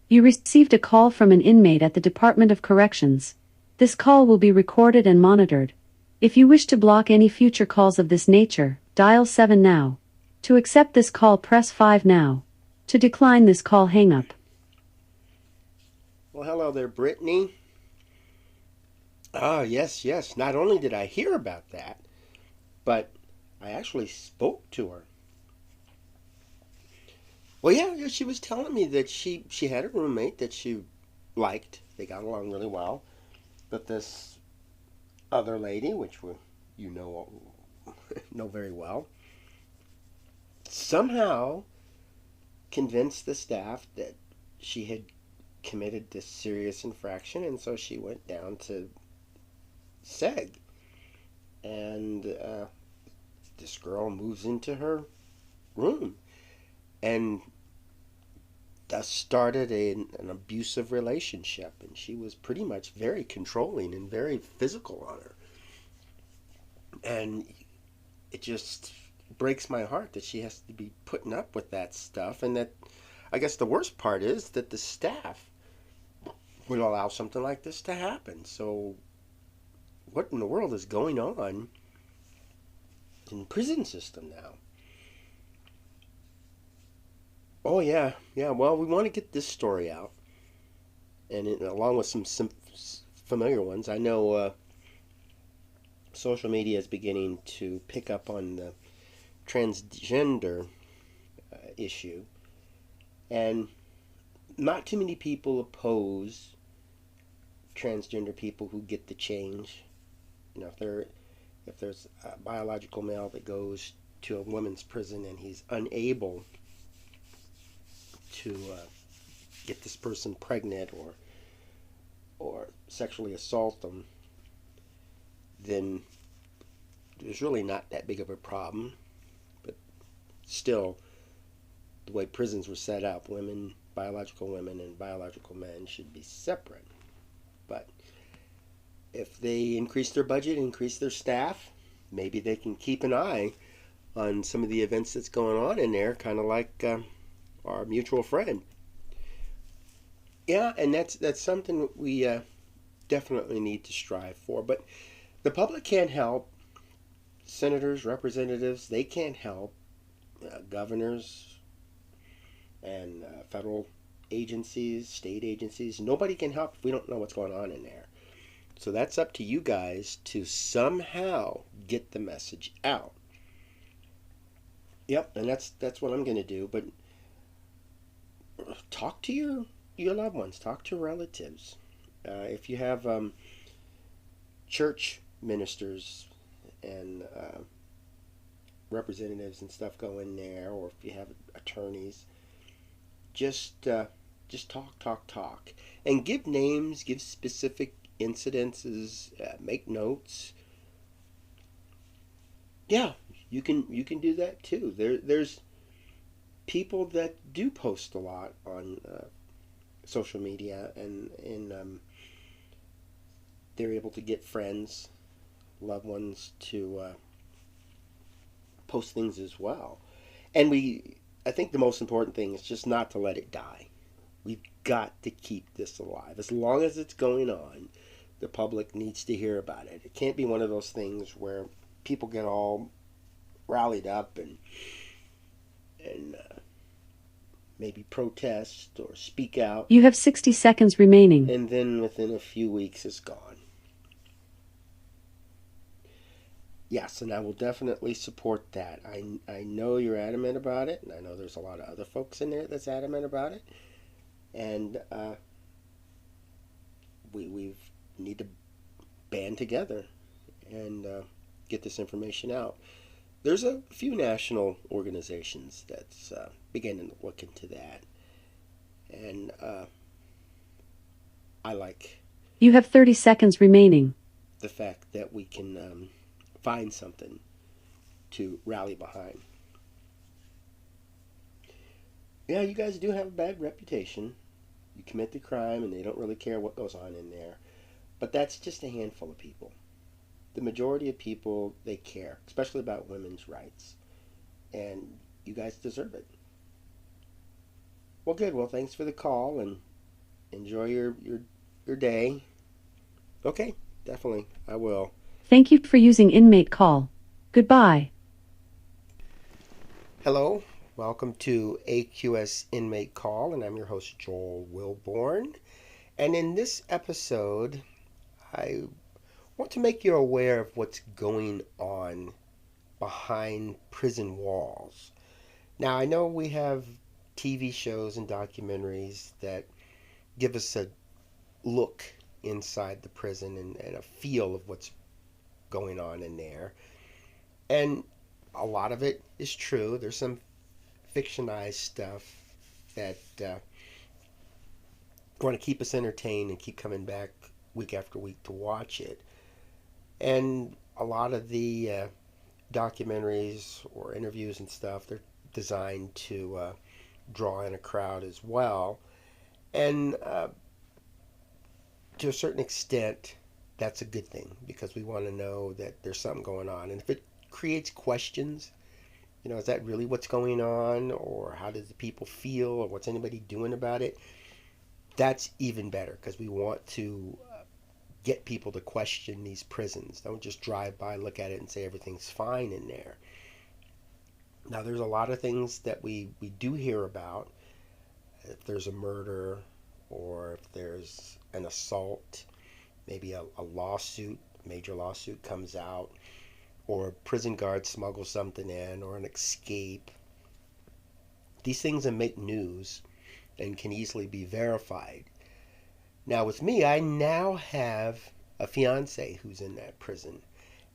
You received a call from an inmate at the Department of Corrections. This call will be recorded and monitored. If you wish to block any future calls of this nature, dial 7 now. To accept this call, press 5 now. To decline this call, hang up. Well, hello there, Brittany. Ah, yes, yes. Not only did I hear about that, but I actually spoke to her. Well, yeah, she was telling me that she had a roommate that she liked. They got along really well. But this other lady, which you know very well, somehow convinced the staff that she had committed this serious infraction, and so she went down to SEG. And this girl moves into her room and thus started an abusive relationship. And she was pretty much very controlling and very physical on her. And it just breaks my heart that she has to be putting up with that stuff. And that, I guess the worst part is that the staff would allow something like this to happen. So what in the world is going on in the prison system now? Oh, yeah. Well, we want to get this story out. And along with some familiar ones, I know social media is beginning to pick up on the transgender issue. And not too many people oppose transgender people who get the change. You know, if there's a biological male that goes to a women's prison and he's unable to get this person pregnant or sexually assault them, then there's really not that big of a problem. But still, the way prisons were set up, biological women and biological men should be separate. But if they increase their budget, increase their staff, maybe they can keep an eye on some of the events that's going on in there, kind of like our mutual friend. Yeah, and that's something we definitely need to strive for. But the public can't help. Senators, representatives, they can't help. Governors and federal agencies, state agencies, nobody can help if we don't know what's going on in there. So that's up to you guys to somehow get the message out. Yep, and that's what I'm going to do. But talk to your loved ones. Talk to relatives. If you have church ministers and representatives and stuff go in there, or if you have attorneys, just talk, and give names, give specific incidences, make notes. Yeah, you can do that too. There's people that do post a lot on social media, and they're able to get friends, loved ones to post things as well. And I think the most important thing is just not to let it die. We've got to keep this alive. As long as it's going on, the public needs to hear about it. It can't be one of those things where people get all rallied up and maybe protest or speak out. You have 60 seconds remaining. And then within a few weeks it's gone. Yes, and I will definitely support that. I know you're adamant about it, and I know there's a lot of other folks in there that's adamant about it. And we need to band together and get this information out. There's a few national organizations that's beginning to look into that. And I like... You have 30 seconds remaining. The fact that we can find something to rally behind. Yeah, you guys do have a bad reputation. You commit the crime and they don't really care what goes on in there. But that's just a handful of people. The majority of people, they care, especially about women's rights. And you guys deserve it. Well, good. Well, thanks for the call, and enjoy your day. Okay, definitely, I will. Thank you for using Inmate Call. Goodbye. Hello, welcome to AQS Inmate Call, and I'm your host, Joel Wilborn. And in this episode, I want to make you aware of what's going on behind prison walls. Now, I know we have TV shows and documentaries that give us a look inside the prison and a feel of what's going on in there. And a lot of it is true. There's some fictionized stuff that want to keep us entertained and keep coming back week after week to watch it. And a lot of the documentaries or interviews and stuff, they're designed to draw in a crowd as well. And to a certain extent, that's a good thing because we want to know that there's something going on. And if it creates questions, is that really what's going on? Or how does the people feel? Or what's anybody doing about it? That's even better because we want to get people to question these prisons. Don't just drive by, look at it, and say everything's fine in there. Now, there's a lot of things that we do hear about. If there's a murder or if there's an assault, maybe a lawsuit, major lawsuit comes out, or a prison guard smuggles something in, or an escape. These things that make news and can easily be verified. Now with me, I now have a fiancée who's in that prison,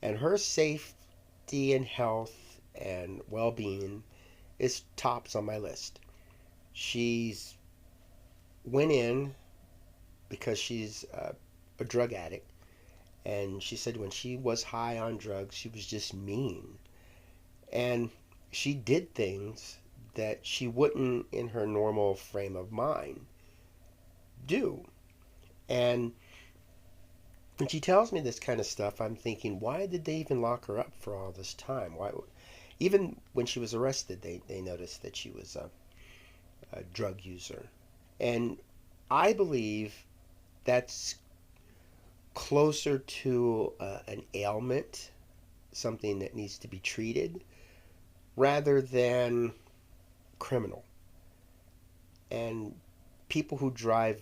and her safety and health and well-being is tops on my list. She's went in because she's a drug addict, and she said when she was high on drugs, she was just mean, and she did things that she wouldn't in her normal frame of mind do. And when she tells me this kind of stuff, I'm thinking, why did they even lock her up for all this time? Why? Even when she was arrested, they noticed that she was a drug user. And I believe that's closer to an ailment, something that needs to be treated, rather than criminal. And people who drive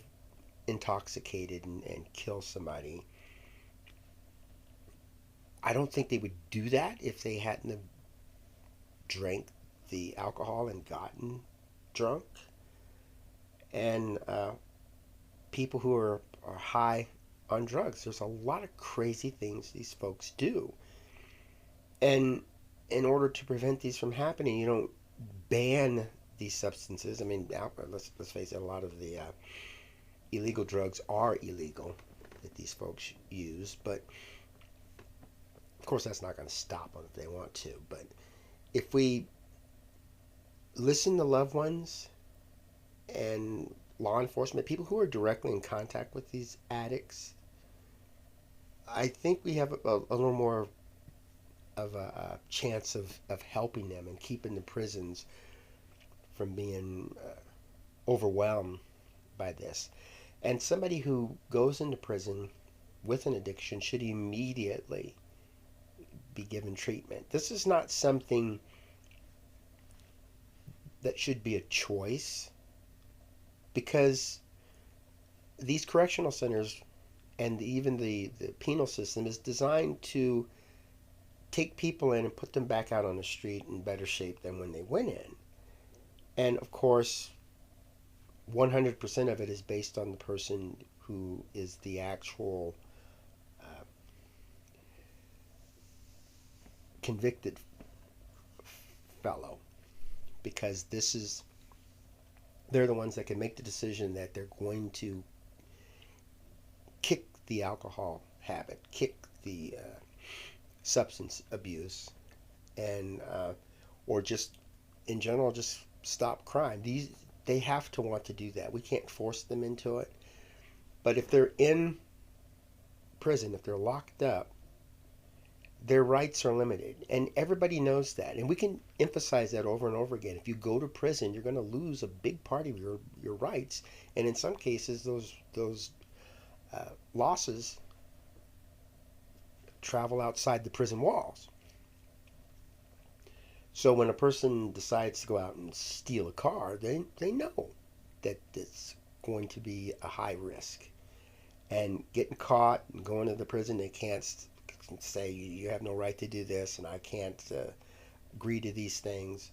intoxicated and kill somebody, I don't think they would do that if they hadn't have drank the alcohol and gotten drunk. And people who are high on drugs, there's a lot of crazy things these folks do. And in order to prevent these from happening, you don't ban these substances. I mean, let's face it, a lot of the illegal drugs are illegal that these folks use, but of course that's not going to stop them if they want to. But if we listen to loved ones and law enforcement, people who are directly in contact with these addicts, I think we have a little more of a chance of helping them and keeping the prisons from being overwhelmed by this. And somebody who goes into prison with an addiction should immediately be given treatment. This is not something that should be a choice, because these correctional centers and even the penal system is designed to take people in and put them back out on the street in better shape than when they went in. And of course, 100% of it is based on the person who is the actual convicted fellow, because they're the ones that can make the decision that they're going to kick the alcohol habit, kick the substance abuse, and or just in general just stop crime. They have to want to do that. We can't force them into it. But if they're in prison, if they're locked up, their rights are limited, and everybody knows that, and we can emphasize that over and over again. If you go to prison, you're going to lose a big part of your rights, and in some cases those losses travel outside the prison walls. So when a person decides to go out and steal a car, they know that it's going to be a high risk, and getting caught and going to the prison, they can't say you have no right to do this, and I can't agree to these things.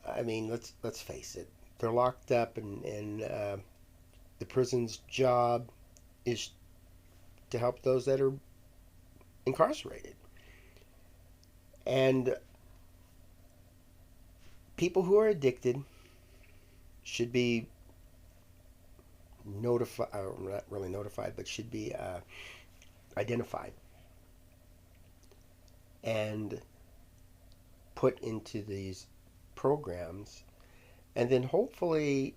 I mean, let's face it, they're locked up, and the prison's job is to help those that are incarcerated. And people who are addicted should be notified, or not really notified, but should be identified and put into these programs, and then hopefully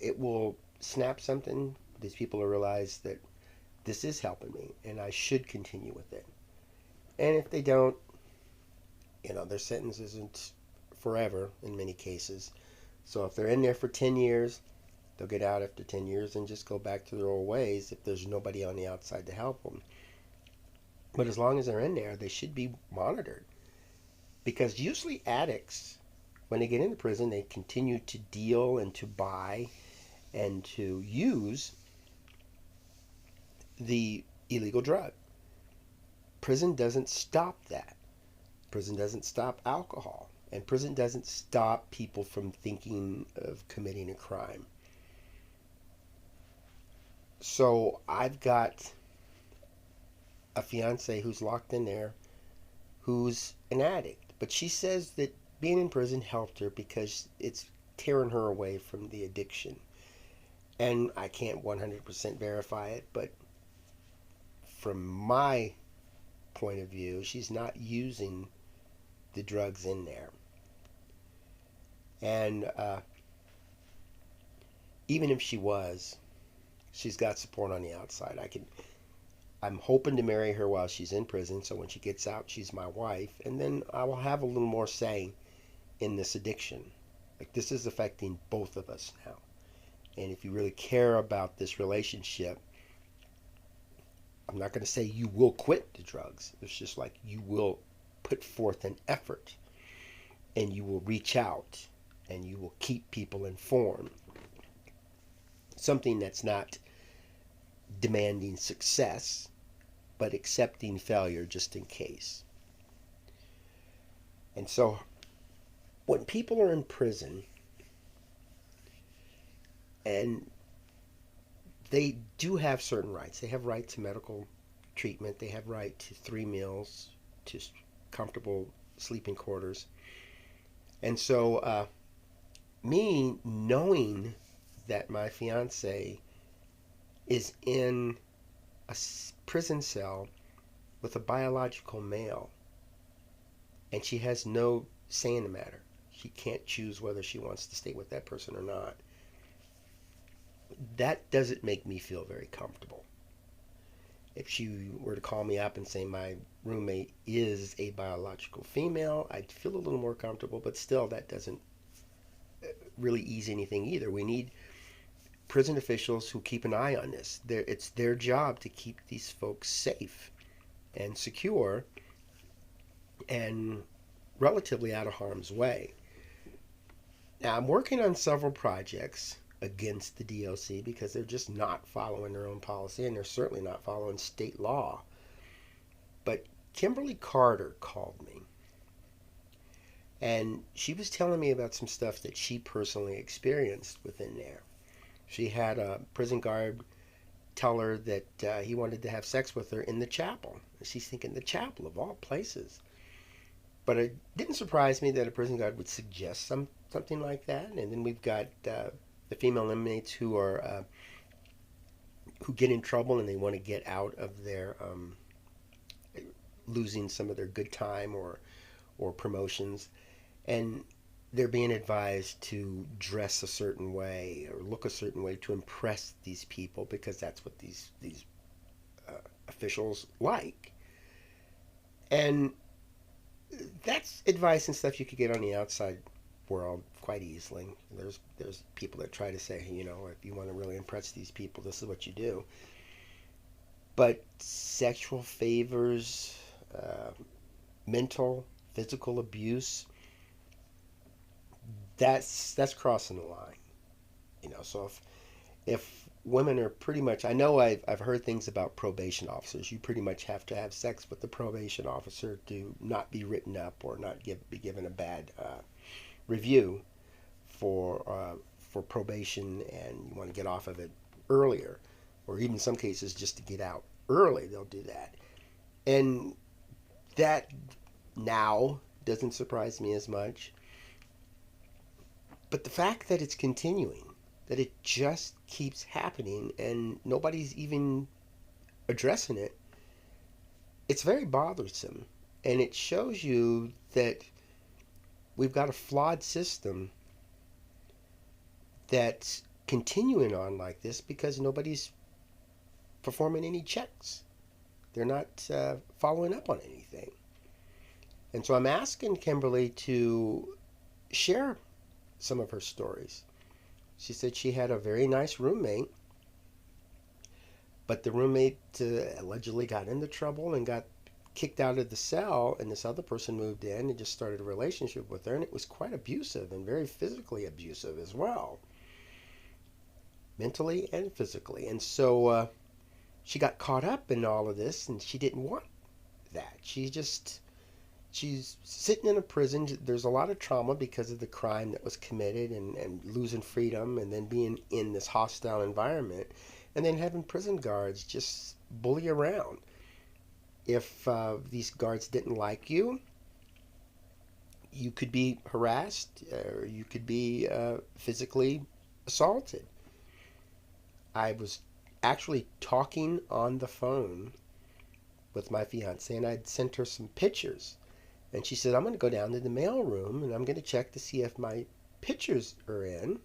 it will snap something. These people will realize that this is helping me and I should continue with it. And if they don't, their sentence isn't forever in many cases. So if they're in there for 10 years, they'll get out after 10 years and just go back to their old ways if there's nobody on the outside to help them. But as long as they're in there, they should be monitored. Because usually addicts, when they get into prison, they continue to deal and to buy and to use the illegal drug. Prison doesn't stop that. Prison doesn't stop alcohol. And prison doesn't stop people from thinking of committing a crime. So I've got a fiancée who's locked in there who's an addict. But she says that being in prison helped her because it's tearing her away from the addiction. And I can't 100% verify it, but from my point of view, she's not using the drugs in there. And even if she was, she's got support on the outside. I'm hoping to marry her while she's in prison, so when she gets out, she's my wife, and then I will have a little more say in this addiction. Like, this is affecting both of us now. And if you really care about this relationship, I'm not going to say you will quit the drugs. It's just like you will put forth an effort, and you will reach out, and you will keep people informed. Something that's not demanding success, but accepting failure just in case. And so when people are in prison and they do have certain rights, they have right to medical treatment, they have right to 3 meals, to comfortable sleeping quarters. And so me knowing that my fiance is in a prison cell with a biological male, and she has no say in the matter. She can't choose whether she wants to stay with that person or not. That doesn't make me feel very comfortable. If she were to call me up and say my roommate is a biological female, I'd feel a little more comfortable, but still that doesn't really ease anything either. We need prison officials who keep an eye on this. It's their job to keep these folks safe and secure and relatively out of harm's way. Now, I'm working on several projects against the DOC because they're just not following their own policy, and they're certainly not following state law. But Kimberly Carter called me, and she was telling me about some stuff that she personally experienced within there. She had a prison guard tell her that he wanted to have sex with her in the chapel. And she's thinking, the chapel of all places. But it didn't surprise me that a prison guard would suggest something like that. And then we've got the female inmates who get in trouble and they want to get out of their losing some of their good time or promotions, and they're being advised to dress a certain way or look a certain way to impress these people because that's what these officials like. And that's advice and stuff you could get on the outside world quite easily. There's people that try to say, if you want to really impress these people, this is what you do. But sexual favors, mental, physical abuse, that's crossing the line. So if women are pretty much, I know I've heard things about probation officers. You pretty much have to have sex with the probation officer to not be written up or not be given a bad review for probation, and you want to get off of it earlier, or even in some cases just to get out early, they'll do that. And that now doesn't surprise me as much. But the fact that it's continuing, that it just keeps happening and nobody's even addressing it, it's very bothersome. And it shows you that we've got a flawed system that's continuing on like this because nobody's performing any checks. They're not following up on anything. And so I'm asking Kimberly to share some of her stories. She said she had a very nice roommate, but the roommate allegedly got into trouble and got kicked out of the cell, and this other person moved in and just started a relationship with her, and it was quite abusive and very physically abusive as well, mentally and physically. And so she got caught up in all of this, and she didn't want that. She's sitting in a prison. There's a lot of trauma because of the crime that was committed and losing freedom and then being in this hostile environment and then having prison guards just bully around. If these guards didn't like you, you could be harassed or you could be physically assaulted. I was actually talking on the phone with my fiancée, and I'd sent her some pictures. And she said, I'm going to go down to the mail room and I'm going to check to see if my pictures are in,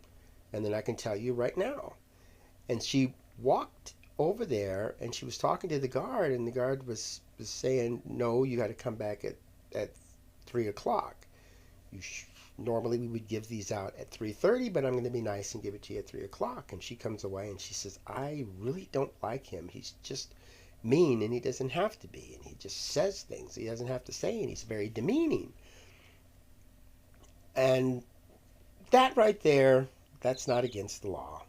and then I can tell you right now. And she walked over there and she was talking to the guard, and the guard was saying, no, you got to come back at 3 o'clock. Normally we would give these out at 3:30, but I'm going to be nice and give it to you at 3 o'clock. And she comes away and she says, I really don't like him. He's just mean, and he doesn't have to be, and he just says things he doesn't have to say, and he's very demeaning. And that right there, that's not against the law.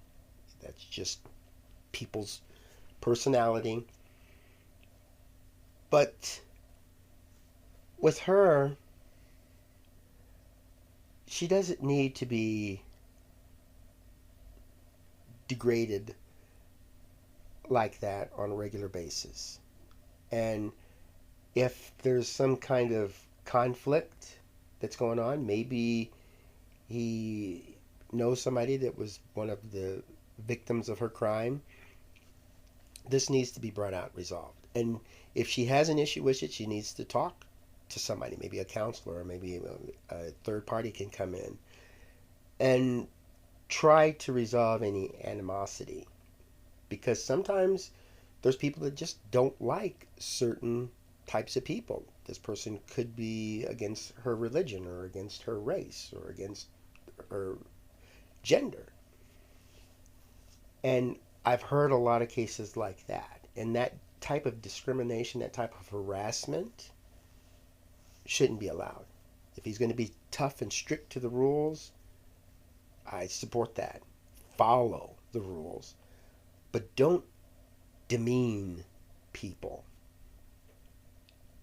That's just people's personality. But with her, she doesn't need to be degraded like that on a regular basis. And if there's some kind of conflict that's going on, maybe he knows somebody that was one of the victims of her crime, this needs to be brought out, resolved. And if she has an issue with it, she needs to talk to somebody, maybe a counselor, or maybe a third party can come in and try to resolve any animosity. Because sometimes there's people that just don't like certain types of people. This person could be against her religion or against her race or against her gender. And I've heard a lot of cases like that. And that type of discrimination, that type of harassment shouldn't be allowed. If he's going to be tough and strict to the rules, I support that. Follow the rules. But don't demean people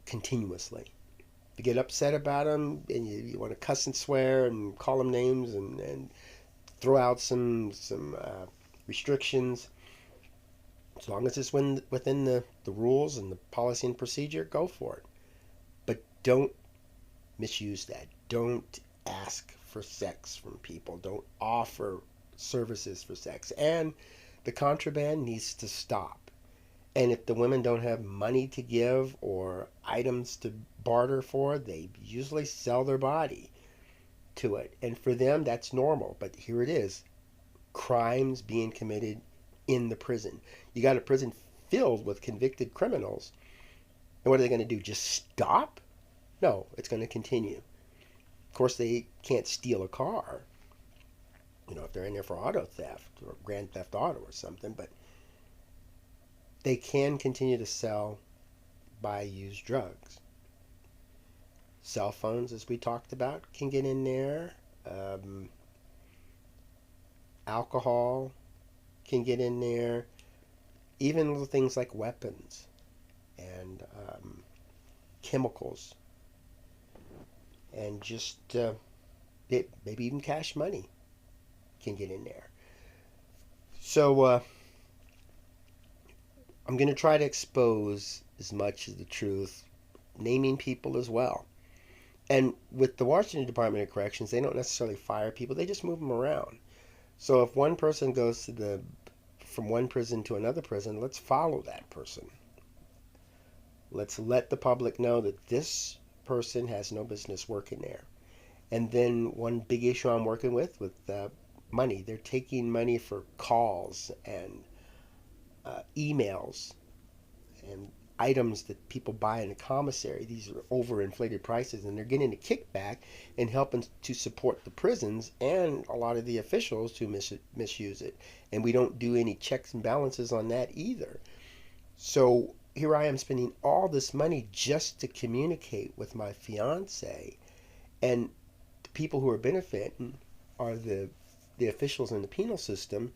continuously. If you get upset about them and you want to cuss and swear and call them names and throw out some restrictions, as long as it's within the rules and the policy and procedure, go for it. But don't misuse that. Don't ask for sex from people. Don't offer services for sex. And the contraband needs to stop. And if the women don't have money to give or items to barter for, they usually sell their body to it. And for them, that's normal. But here it is. Crimes being committed in the prison. You got a prison filled with convicted criminals. And what are they going to do? Just stop? No, it's going to continue. Of course, they can't steal a car, if they're in there for auto theft or grand theft auto or something, but they can continue to sell, buy used drugs. Cell phones, as we talked about, can get in there. Alcohol can get in there. Even little things like weapons and chemicals. And just maybe even cash money can get in there. So I'm going to try to expose as much of the truth, naming people as well. And with the Washington Department of Corrections, they don't necessarily fire people, they just move them around. So if one person goes from one prison to another prison, let's follow that person. Let's let the public know that this person has no business working there. And then one big issue I'm working with money. They're taking money for calls and emails and items that people buy in a commissary. These are overinflated prices, and they're getting a kickback and helping to support the prisons and a lot of the officials who misuse it. And we don't do any checks and balances on that either. So here I am spending all this money just to communicate with my fiancée, and the people who are benefiting are the officials in the penal system,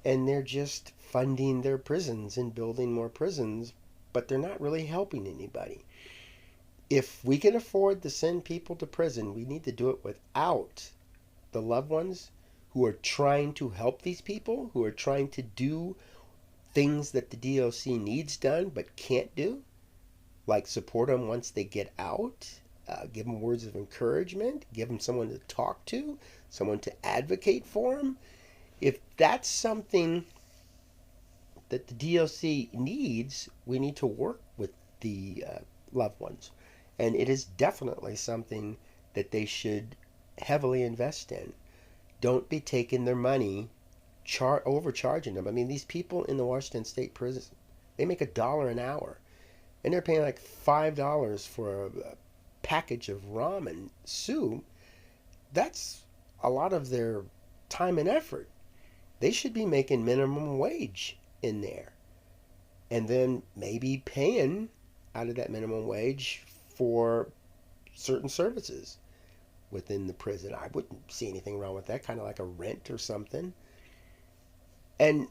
and they're just funding their prisons and building more prisons, but they're not really helping anybody. If we can afford to send people to prison, we need to do it without the loved ones who are trying to help these people, who are trying to do things that the DOC needs done but can't do, like support them once they get out, give them words of encouragement, give them someone to talk to, someone to advocate for them. If that's something that the DOC needs, we need to work with the loved ones. And it is definitely something that they should heavily invest in. Don't be taking their money, overcharging them. I mean, these people in the Washington State prison, they make $1 an hour. And they're paying like $5 for a package of ramen soup. That's a lot of their time and effort. They should be making minimum wage in there, and then maybe paying out of that minimum wage for certain services within the prison. I wouldn't see anything wrong with that, kind of like a rent or something. And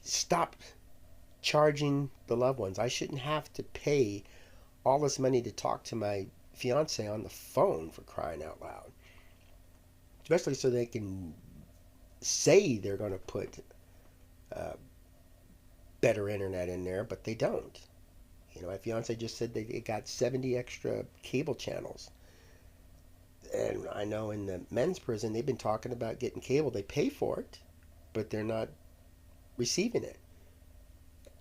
stop charging the loved ones. I shouldn't have to pay all this money to talk to my fiance on the phone, for crying out loud. Especially so they can say they're going to put better internet in there, but they don't. My fiance just said they got 70 extra cable channels. And I know in the men's prison, they've been talking about getting cable. They pay for it, but they're not receiving it.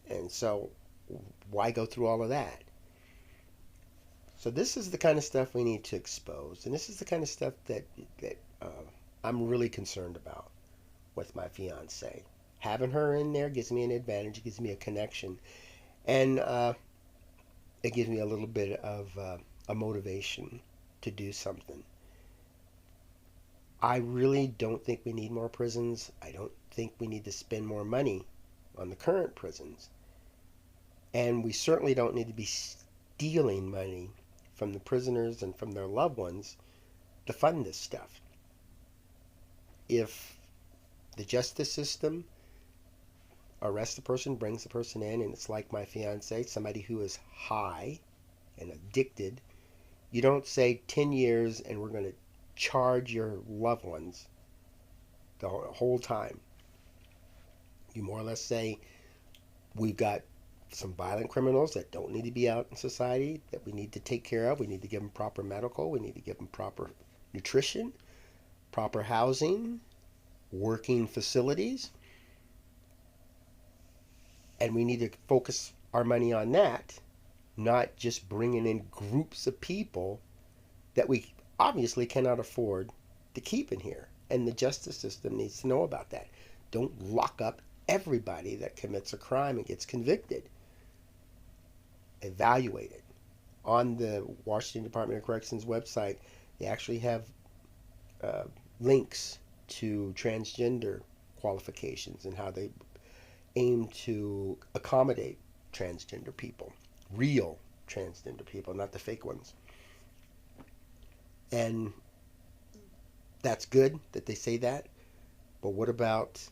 And so why go through all of that? So this is the kind of stuff we need to expose. And this is the kind of stuff that I'm really concerned about with my fiance. Having her in there gives me an advantage. It gives me a connection. And it gives me a little bit of a motivation to do something. I really don't think we need more prisons. I don't think we need to spend more money on the current prisons. And we certainly don't need to be stealing money from the prisoners and from their loved ones to fund this stuff. If the justice system arrests a person, brings the person in, and it's like my fiance, somebody who is high and addicted, you don't say 10 years and we're going to charge your loved ones the whole time. You more or less say, we've got some violent criminals that don't need to be out in society that we need to take care of. We need to give them proper medical. We need to give them proper nutrition, proper housing, working facilities. And we need to focus our money on that, not just bringing in groups of people that we obviously cannot afford to keep in here. And the justice system needs to know about that. Don't lock up everybody that commits a crime and gets convicted. Evaluate it. on the Washington Department of Corrections website, they actually have links to transgender qualifications and how they aim to accommodate transgender people, real transgender people, not the fake ones. And that's good that they say that, but what about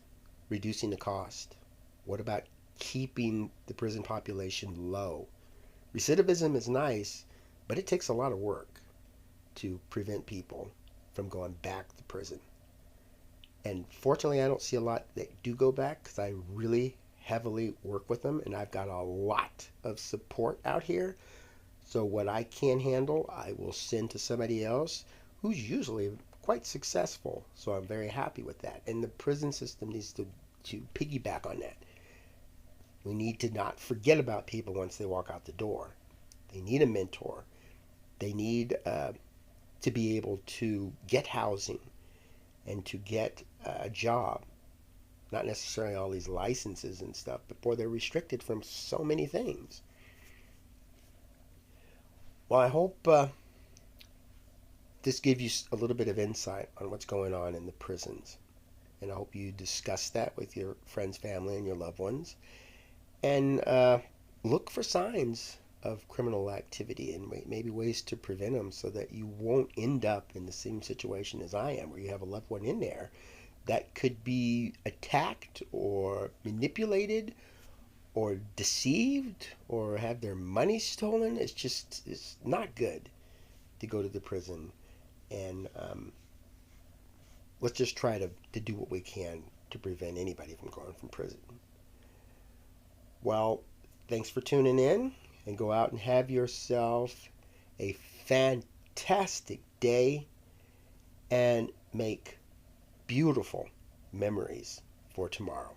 reducing the cost? What about keeping the prison population low? Recidivism is nice, but it takes a lot of work to prevent people from going back to prison. And fortunately, I don't see a lot that do go back because I really heavily work with them, and I've got a lot of support out here. So what I can handle, I will send to somebody else who's usually quite successful. So I'm very happy with that. And the prison system needs to piggyback on that. We need to not forget about people once they walk out the door. They need a mentor. They need to be able to get housing and to get a job. Not necessarily all these licenses and stuff, but boy, they're restricted from so many things. Well, I hope this gives you a little bit of insight on what's going on in the prisons. And I hope you discuss that with your friends, family, and your loved ones. And look for signs of criminal activity and maybe ways to prevent them so that you won't end up in the same situation as I am, where you have a loved one in there that could be attacked or manipulated or deceived or have their money stolen. It's not good to go to the prison. And let's just try to do what we can to prevent anybody from going from prison. Well, thanks for tuning in, and go out and have yourself a fantastic day and make beautiful memories for tomorrow.